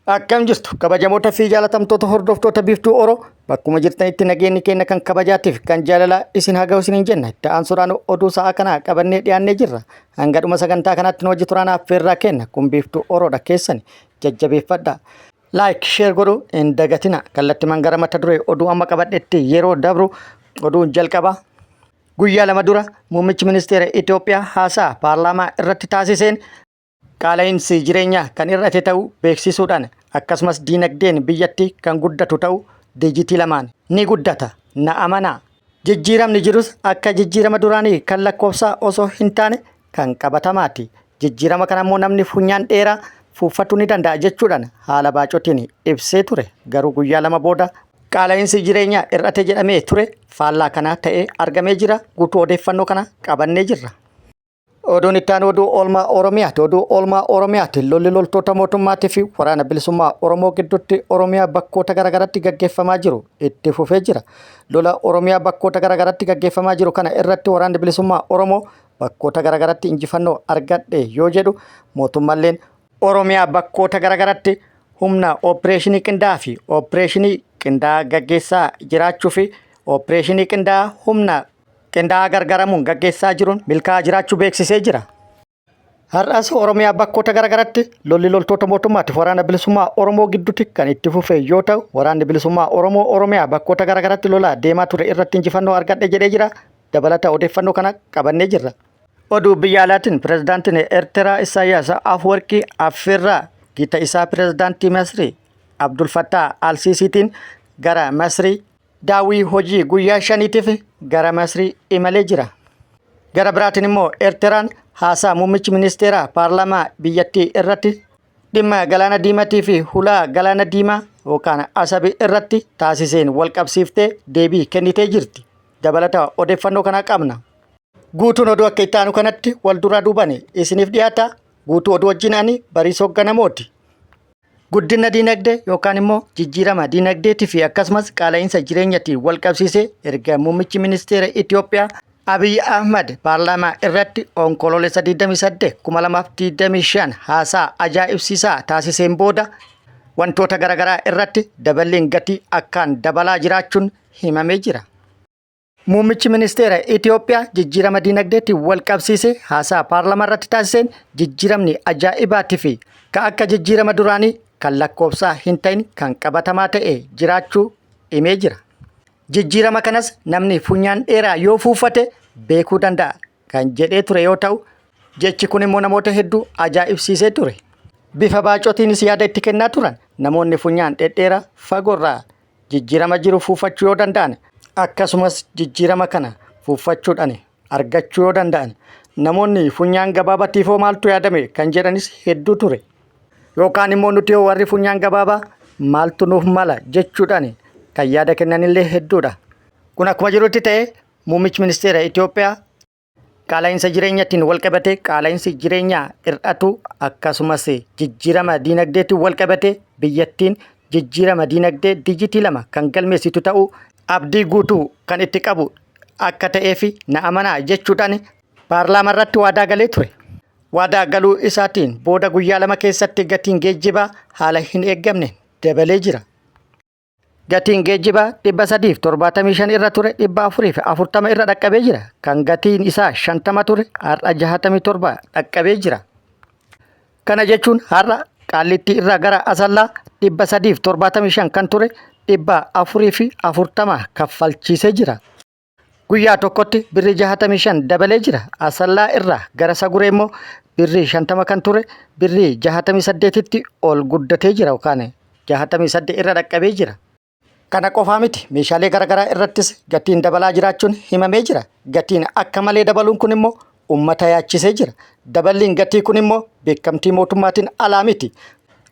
Akkam jirtu kabajamoota fi jaalatamtoota hordoftoota biiftuu Oroo bakkuma jirtanitti nageenyi keenya kan kabajaatiif kan jaalalaa isin haa ga'u isiniin jenna. Ta'an suuraan oduu sa'a kanaa qabannee dhiyaannee jirra. Hanga dhuma sagantaa kanaatti nu hojii turaan affeerraa kenna kun biiftuu Oroodha keessani jajjabeeffadha. Like share godhu hin dagatina. Kallattimaan gara mata duree oduu amma qabadhetti yeroo dabru oduun jalqaba. Guyyaa lama dura muummichi ministeera Itoophiyaa haasaa paarlaamaa irratti taasiseen qaala'insi jireenyaa kan irratti ta'u beeksisuudhaan akkasumas diinagdeen biyyattii kan guddatu ta'u dijitii lamaan ni guddata na amanaa. Jijjiiramni jirus akka jijjiirama duraanii kan lakkoofsaa osoo hin taane kan qabatamaati. Jijjiirama kana immoo namni funyaan dheeraa fuuffachuu ni danda'a jechuudhaan haala baacotiin ibsee ture. Garuu guyyaa lama booda qaala'insi jireenyaa irratti jedhamee ture faallaa kanaa ta'ee argamee jira. Guutuu odeeffannoo kana qabannee jirra. Oduun itti aanu oduu oolmaa Oromiyaati. Oduu oolmaa Oromiyaati. Lolli loltoota mootummaatii fi waraana bilisummaa Oromoo gidduutti Oromiyaa bakkoota garaagaraatti gaggeeffamaa jiru itti fufee jira. Lola Oromiyaa bakkoota garaagaraatti gaggeeffamaa jiru kana irratti waraanni bilisummaa Oromoo bakkoota garaagaraatti injifannoo argadhe yoo jedhu mootummaalleen Oromiyaa bakkoota garaagaraatti humna opereeshinii qindaa'aa fi opereeshinii qindaa'aa gaggeessaa jiraachuu fi opereeshinii qindaa'aa humna qindaa'aa gargaaramuun gaggeessaa jiruun milkaa'aa jiraachuu beeksisee jira. Har'as Oromiyaa bakkoota garaagaraatti lolli loltoota mootummaatiif waraana bilisummaa Oromoo gidduutti kan itti fufee yoo ta'u waraanni bilisummaa Oromoo Oromiyaa bakkoota garaagaraatti lolaa deemaa ture irratti injifannoo argadhe jedhee jira. Dabalataa odeeffannoo kana qabannee jirra. Oduu biyya alaatiin pirezidaantiin Eertiraa Isaayyaas Afwerqii affeerraa gita isaa pirezidaantii Masrii Abdul Fattah Al-Siisiitiin gara Masrii daawwii hojii guyyaa shaniitiif gara Masrii imalee jira. Gara biraatiin immoo Eertiraan haasaa muummichi ministeeraa paarlaamaa biyyattii irratti dhimma galaana diimaatii fi hulaa galaana diimaa yookaan asabii irratti taasiseen wal qabsiiftee deebii kennitee jirti. Dabalataa odeeffannoo kana qabna. Guutuun oduu akka itti aanu kanatti wal duraa duubaan isiniif dhiyaata. Guutuu oduu wajjin ani Bariisoo Ganamooti. Guddina diinagdee yookaan immoo jijjiirama diinagdeetii fi akkasumas qaala'insa jireenyaatiin wal qabsiisee erga muummichi ministeera Itoophiyaa Abiy Ahmad paarlaamaa irratti onkoloolessa 28 2025 haasaa ajaa'ibsiisaa taasiseen booda wantoota garaagaraa irratti daballeen gatii akkaan dabalaa jiraachuun himamee jira. Muummichi ministeera Itoophiyaa jijjiirama diinagdeetiin wal qabsiisee haasaa paarlaamaa irratti taasiseen jijjiiramni ajaa'ibaatii fi kan akka jijjiirama duraanii kan lakkoofsaa hin ta'in kan qabatamaa ta'e jiraachuu himee jira. Jijjiirama kanas namni funyaan dheeraa yoo fuuffate beekuu danda'a kan jedhee ture yoo ta'u jechi kun immoo namoota hedduu ajaa'ibsiisee ture. Bifa baacotiinis yaada itti kennaa turan namoonni funyaan dhedheeraa fagoorraa jijjiirama jiru fuuffachuu yoo danda'an akkasumas jijjiirama kana fuuffachuudhaan argachuu yoo danda'an namoonni funyaan gabaabatiifoo maaltu yaadame kan jedhanis hedduu ture. Yookaan immoo nuti yoo warri funyaan gabaabaa maaltu nuuf mala jechuudhaan kan yaada kennanillee hedduudha. Kun akkuma jirutti ta'e muummichi ministeera Itoophiyaa qaala'insa jireenyaatiin wal qabatee qaala'insi jireenyaa hir'atu akkasumas jijjiirama diinagdeetiin wal qabatee biyyattiin jijjiirama diinagdee dijitii lama kan galmeessitu ta'uu abdii guutuu kan itti qabu akka ta'eef na amanaa jechuudhaan paarlaamaa irratti waadaa galee ture. Waadaa galuu isaatiin booda guyyaa lama keessatti gatiin geejjibaa haala hin eeggamne dabalee jira. Gatiin geejjibaa 375 irra ture 440 irra dhaqqabee jira. Kan gatiin isaa 50 ture har'a 67 dhaqqabee jira. Kana jechuun har'a Qaallittii irraa gara Asallaa 375 kan ture 440 kaffalchiisee jira. Guyyaa tokkotti birrii 65 dabalee jira. Asallaa irraa gara Saguree immoo birrii 50 kan ture birrii 68tti ol guddatee jira yookaan 68 irra dhaqqabee jira. Kana qofaa miti meeshaalee garaagaraa irrattis gatiin dabalaa jiraachuun himamee jira. Gatiin akka malee dabaluun kun immoo uummata yaachisee jira. Daballiin gatii kun immoo beekamtii mootummaatiin alaa miti.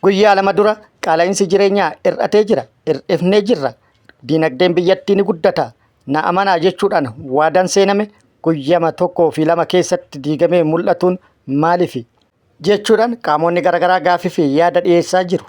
Guyyaa lama dura qaala'insi jireenyaa hir'atee jira. Hir'ifnee jirra. Diinagdeen biyyattii ni guddata. Na amanaa jechuudhaan waadaan seename guyyaa tokkoo fi lama keessatti diigamee mul'atuun maaliif jechuudhaan qaamonni garaagaraa gaaffii fi yaada dhiyeessaa jiru.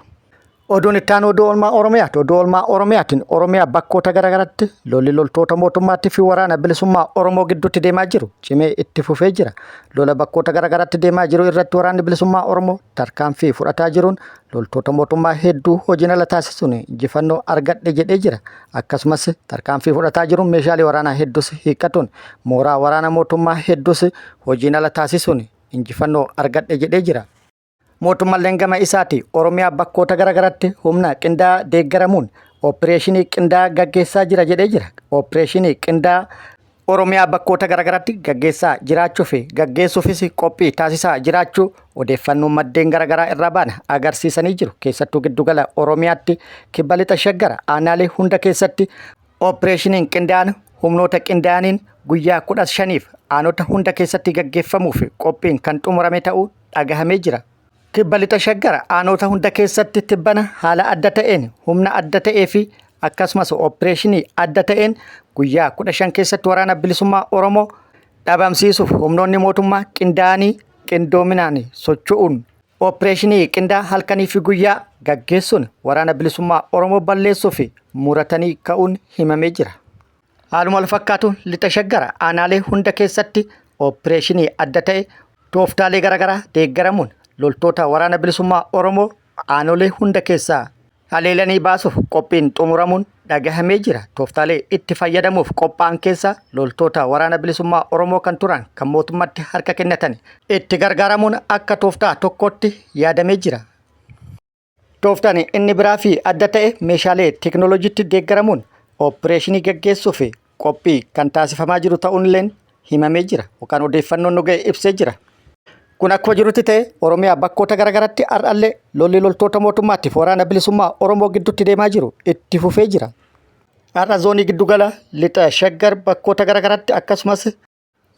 Oduun itti aanu oduu oolmaa Oromiyaati. Oduu oolmaa Oromiyaatiin Oromiyaa bakkoota garaagaraatti lolli loltoota mootummaatti fi waraana bilisummaa Oromoo gidduutti deemaa jiru cimee itti fufee jira. Lola bakkoota garaagaraatti deemaa jiru irratti waraanni bilisummaa Oromoo tarkaanfii fudhataa jiruun loltoota mootummaa hedduu hojiin ala taasisuun injifannoo argadhe jedhee jira. Akkasumas tarkaanfii fudhataa jiruun meeshaalee waraanaa hedduus hiikkatuun mooraa waraana mootummaa hedduus hojiin ala taasisuun injifannoo argadhe jedhee jira. Mootummaan gama isaati Oromiyaa bakkoota garaagaraatti humna qindaa'aa deeggaramuun opereeshinii qindaa'aa gaggeessaa jira jedhee jira. Opereeshinii qindaa'aa Oromiyaa bakkoota garaagaraatti gaggeessaa jiraachuu fi gaggeessuufis qophii taasisaa jiraachuu odeeffannoo maddeen garaagaraa irraa ba'an agarsiisanii jiru. Keessattuu giddugala Oromiyaatti kibba lixa Shaggar aanaalee hunda keessatti opereeshiniin qindaa'aan humnoota qindaa'aniin guyyaa 15f aanota hunda keessatti gaggeeffamuuf qophiin kan xumurame ta'uu dhagahamee jira. Kibba lixa Shaggar aanota hunda keessatti tibbana haala adda ta'een humna adda ta'ee fi akkasumas opereeshinii adda ta'een guyyaa 15 keessatti waraana bilisummaa Oromoo dhabamsiisuuf humnoonni mootummaa qindaa'anii qindoominaan socho'uun opereeshinii qindaa'aa halkanii fi guyyaa gaggeessuun waraana bilisummaa Oromoo balleessuu fi muratanii ka'uun himamee jira. Haaluma wal fakkaatu lixa Shaggar aanaalee hunda keessatti opereeshinii adda ta'e tooftaalee garaagaraa deeggaramuun loltoota waraana bilisummaa Oromoo aanolee hunda keessaa haleelanii baasuuf qophiin xumuramuun dhagahamee jira. Tooftaalee itti fayyadamuuf qophaa'an keessa loltoota waraana bilisummaa Oromoo kan turan kan mootummaatti harka kennatan itti gargaaramuun akka tooftaa tokkotti yaadamee jira. Tooftaan inni biraa fi adda ta'e meeshaalee teekinooloojiitti deeggaramuun opereeshinii gaggeessuuf qophii kan taasifamaa jiru ta'uunillee himamee jira yookaan odeeffannoon nu ga'e ibsee jira. Kun akkuma jirutti ta'e Oromiyaa bakkoota garaagaraatti har'allee lolli loltoota mootummaatiif waraana bilisummaa Oromoo gidduutti deemaa jiru itti fufee jira. Har'a zoonii giddugala lixa Shaggar bakkoota garaagaraatti akkasumas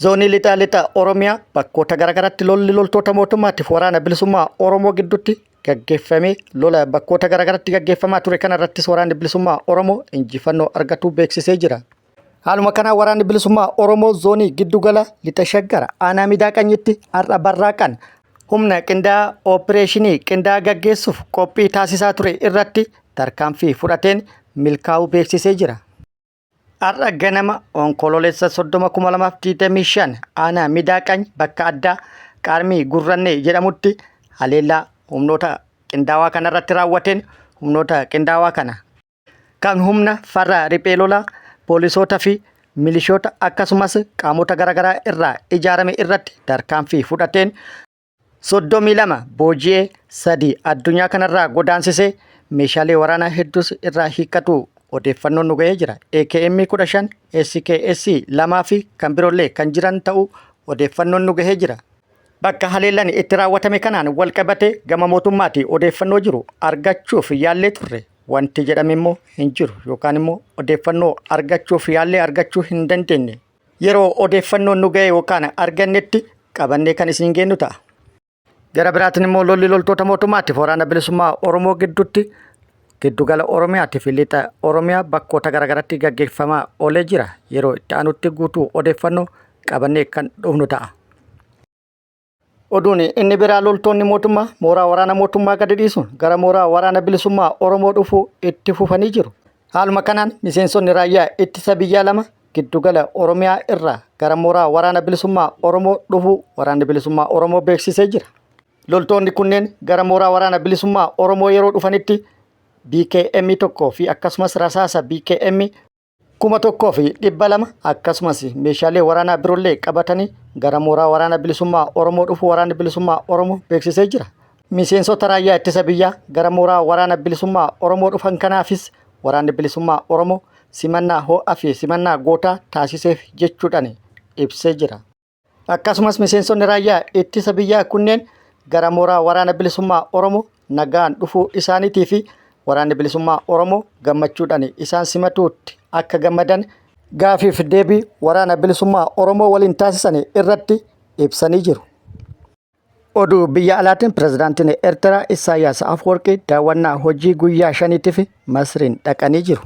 zoonii lixa Oromiyaa bakkoota garaagaraatti lolli loltoota mootummaatiif waraana bilisummaa Oromoo gidduutti gaggeeffamee lola bakkoota garaagaraatti gaggeeffamaa ture kanarrattis waraanni bilisummaa Oromoo injifannoo argatuu beeksisee jira. Haaluma kanaan waraanni bilisummaa Oromoo zoonii giddugala lixa Shaggar aanaa Midaaqanyitti har'a barraaqan humna qindaa'aa opereeshinii qindaa'aa gaggeessuuf qophii taasisaa ture irratti tarkaanfii fudhateen milkaa'uu beeksisee jira. Har'a ganama onkololeessa 30/2025 aanaa Midaaqany bakka addaa Qaarmii Gurrannee jedhamutti haleellaa humnoota qindaawaa kanarratti raawwateen humnoota qindaawaa kana kan humna farra riphee lolaa poolisoota fi milishoota akkasumas qaamota garaagaraa irraa ijaarame irratti tarkaanfii fudhateen 32 booji'ee 3 addunyaa kanarraa godaansisee meeshaalee waraanaa hedduus irraa hiikkatu odeeffannoon nu ga'ee jira. AKM 15, SKS 2 fi kan biroollee kan jiran ta'uu odeeffannoon nu ga'ee jira. Bakka haleellaan itti raawwatame kanaan wal qabate gama mootummaatti odeeffannoo jiru argachuuf yaallee turre. Wanti jedhame immoo hin jiru yookaan immoo odeeffannoo argachuuf yaallee argachuu hin dandeenye. Yeroo odeeffannoon nu ga'e yookaan argannetti qabannee kan isin geenyu ta'a. Gara biraatiin immoo lolli loltoota mootummaatiif waraana bilisummaa Oromoo gidduutti giddugala Oromiyaatiif lixa Oromiyaa bakkoota garaagaraatti gaggeeffamaa oolee jira. Yeroo itti aanutti guutuu odeeffannoo qabannee kan dhufnu ta'a. Oduun inni biraa loltoonni mootummaa mooraa waraana mootummaa gadi dhiisuun gara mooraa waraana bilisummaa Oromoo dhufuu itti fufanii jiru. Haaluma kanaan miseensonni raayyaa ittisa biyyaa 2 giddugala Oromiyaa irraa gara mooraa waraana bilisummaa Oromoo dhufuu waraanni bilisummaa Oromoo beeksisee jira. Loltoonni kunneen gara mooraa waraana bilisummaa Oromoo yeroo dhufanitti BKM 1 fi akkasumas rasaasa BKM 1200 akkasumas meeshaalee waraanaa biroollee qabatanii gara mooraa waraana bilisummaa Oromoo dhufuu waraanni bilisummaa Oromoo beeksisee jira. Miseensota raayyaa ittisa biyyaa gara mooraa waraana bilisummaa Oromoo dhufan kanaafis waraanni bilisummaa Oromoo simannaa ho'aa fi simannaa gootaa taasiseef jechuudhaan ibsee jira. Akkasumas miseensonni raayyaa ittisa biyyaa kunneen gara mooraa waraana bilisummaa Oromoo nagaan dhufuu isaaniitii fi waraanni bilisummaa Oromoo gammachuudhaan isaan simatuutti akka gammadan gaafiif deebii waraana bilisummaa Oromoo waliin taasisan irratti ibsanii jiru. Oduu biyya alaatiin pirezidaantiin Eertiraa Isaayyaas Afwerqii daawwannaa hojii guyyaa 5tiif Masriin dhaqanii jiru.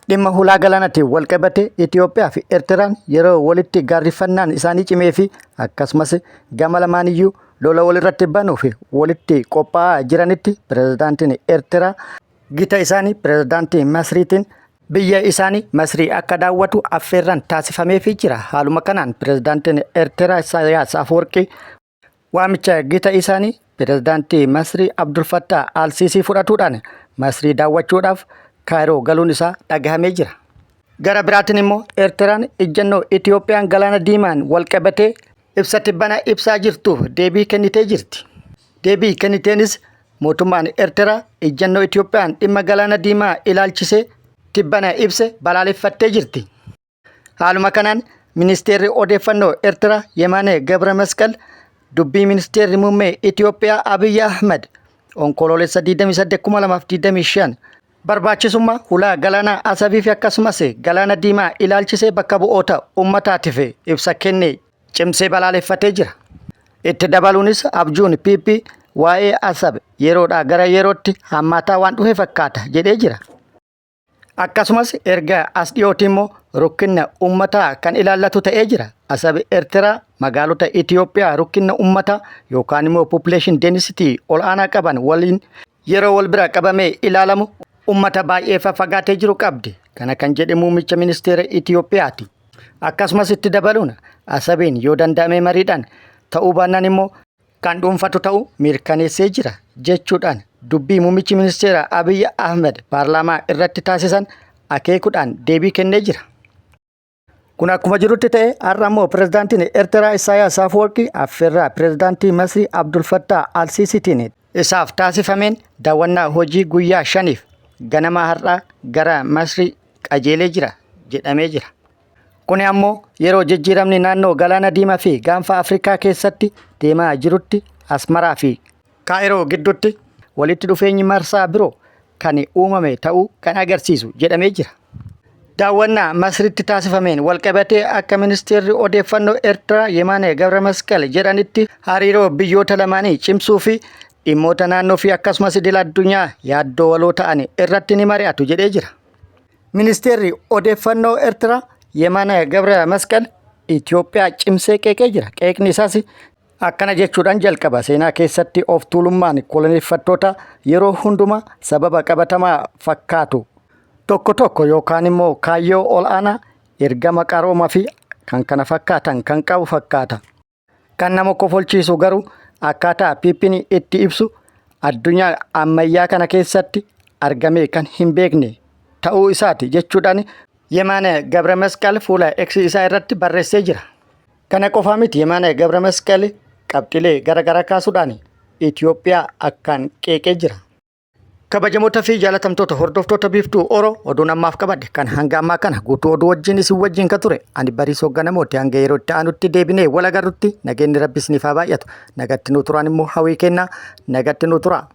Dhimma hulaa galaanaatiin wal qabate Itoophiyaa fi Eertiraan yeroo walitti gaarrifannaan isaanii cimee fi akkasumas gama lamaaniyyuu lola walirratti banuu fi walitti qophaa'aa jiranitti pirezidaantiin Eertiraa gita isaanii pirezidaantii Masriitiin biyya isaanii Masrii akka daawwatu affeerran taasifameefii jira. Haaluma kanaan pirezidaantiin Eertiraa Isaayyaas Afwerqii waamicha gita isaanii pirezidaantii Masrii Abdul Fattah al-Siisii fudhatuudhaan Masrii daawwachuudhaaf Kaayiroo galuun isaa dhagahamee jira. Gara biraatiin immoo Eertiraan ejjennoo Itiyoophiyaan galaana diimaan wal qabatee ibsa tibbana ibsaa jirtuuf deebii kennitee jirti. Deebii kenniteenis mootummaan Eertiraa ejjennoo Itiyoophiyaan dhimma galaana diimaa ilaalchisee tibbana ibse balaaleffattee jirti. Haaluma kanaan ministeerri odeeffannoo Eertiraa Yemaane Gabra Masqal dubbii ministeerri muummee Itiyoophiyaa Abiy Ahmed onkoloolessa 28/2025 barbaachisummaa hulaa galaana Asabii fi akkasumas galaana diimaa ilaalchisee bakka bu'oota uummataatiif ibsa kennee cimsee balaaleffatee jira. Itti dabaluunis abjuun PP waa'ee Asab yeroodhaa gara yerootti hammaataa waan dhufe fakkaata jedhee jira. Akkasumas erga as dhiyootti immoo rukkinna uummataa kan ilaallatu ta'ee jira. Asab Eertiraa magaalota Itiyoophiyaa rukkinna uummataa yookaan immoo population density ol'aanaa qaban waliin yeroo wal bira qabamee ilaalamu ummata baay'ee fagaatee jiru qabdi. Kana kan jedhe muummicha ministeera Itiyoophiyaati. Akkasumas itti dabaluun Asabiin yoo danda'ame mariidhaan ta'uu baannaan immoo kan dhuunfatu ta'uu mirkaneessee jira jechuudhaan dubbii muummichi ministeera Abiy Ahmed paarlaamaa irratti taasisan akeekuudhaan deebii kennee jira. Kun akkuma jirutti ta'e har'a immoo pirezidaantiin Eertiraa Isaayyaas Afwerqii affeerraa pirezidaantii Masrii Abdul Fattah al-Siisiitiin isaaf taasifameen daawwannaa hojii guyyaa 5 ganama har'aa gara Masrii qajeelee jira jedhamee jira. Kun ammoo yeroo jijjiiramni naannoo galaana diimaa fi gaanfa Afrikaa keessatti deemaa jirutti Asmaraa fi Kaayiroo gidduutti walitti dhufeenyi marsaa biroo kan uumame ta'uu kan agarsiisu jedhamee jira. Daawwannaa Masriitti taasifameen walqabatee akka ministeerri odeeffannoo Eertiraa Yemaane Gabra Masqal jedhanitti hariiroo biyyoota lamaanii cimsuu fi dhimmoota naannoo fi akkasumas idil addunyaa yaaddoo waloo ta'an irratti ni mari'atu jedhee jira. Ministeerri odeeffannoo Eertiraa Yemaane Gabra Masqal Itiyoophiyaa cimsee qeeqee jira. Qeeqni isaas akkana jechuudhaan jalqaba. Seenaa keessatti of tuulummaan koloneeffattoota yeroo hundumaa sababa qabatamaa fakkaatu tokko yookaan immoo kaayyoo ol'aanaa ergama qaroomaa fi kan kana fakkaatan kan qabu fakkaata. Kan nama kofolchiisu garuu akkaataa PP'n itti ibsu addunyaa ammayyaa kana keessatti argamee kan hin beekne ta'uu isaati jechuudhaan Yemaane Gabra Masqal fuula X isaa irratti barreessee jira. Kana qofaa miti Yemaane Gabra Masqal qabxilee gara kaasuudhaan Itiyoophiyaa akkaan qeeqee jira. Kabajamoota fi jaalatamtoota hordoftoota biiftuu Oroo oduun ammaaf qabadde kan hanga ammaa kana guutuu oduu wajjin isin wajjin kan ture ani Bariisoo Ganamooti. Hanga yeroo itti aanutti deebinee wal agarrutti nageenyi Rabbi isiniif haa baay'atu. Nagatti nu turaan immoo hawwii kennaa nagatti nu turaa.